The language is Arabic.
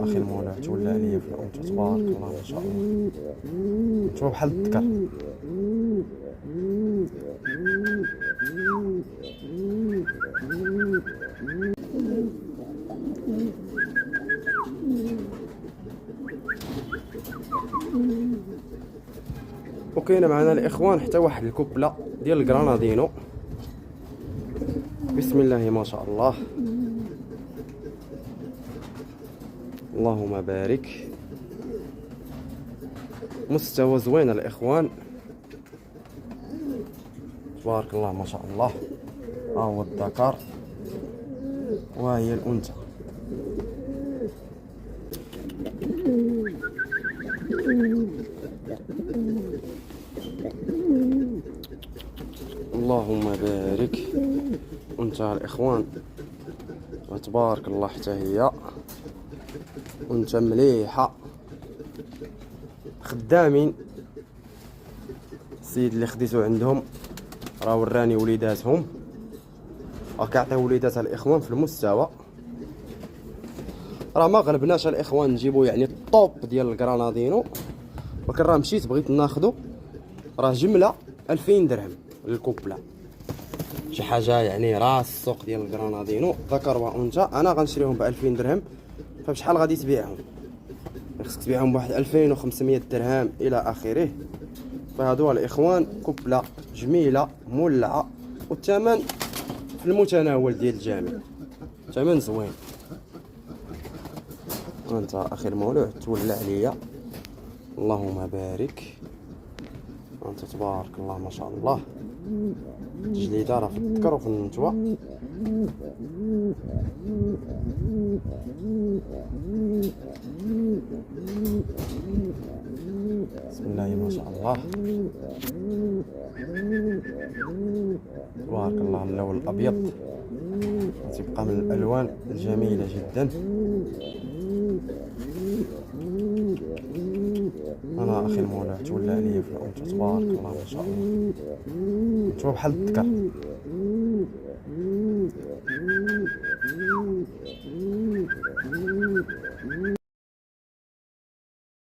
انا اخي المولى تولى عليا في الانثى، تبارك الله ما شاء الله. شوف بحال الذكر. وكاينه معنا الاخوان حتى واحد الكوبله ديال الكرانادينو، بسم الله ما شاء الله، اللهم بارك. مستوى زوين الاخوان، تبارك الله ما شاء الله. ها هو الذكر وهي الانثى. اللهم بارك. انثى الاخوان وتبارك الله، حتى هي انثى مليحه، خدامين. السيد اللي خديتو عندهم راه وراني وليداتهم، كيعطيو وليدات الاخوان في المستوى. راه ما غلبناش الاخوان نجيبو يعني الطوب ديال الكرانادينو، ولكن راه مشيت بغيت ناخدو، راه جمله 2000 درهم للكوبله، شي حاجه يعني راس السوق ديال الكرانادينو ذكر وانثى. انا غنشريهم ب 2000 درهم، فبشحال غادي تبيعهم؟ خصك تبيعهم بواحد 2500 درهم الى اخره. فهادو الاخوان كوبله جميله مولعه، والثمن في المتناول ديال الجميع، ثمن زوين. انت اخي المولوع تولى عليا، اللهم بارك. انت تبارك الله ما شاء الله، تجليده راه في الذكر وفي النتوى. بسم الله ما شاء الله، تبارك الله. اللون الابيض تبقى من الالوان الجميله جدا. انا اخي المولى تولى عليا في الانثى، تبارك الله ما شاء الله. شوف بحال الذكر.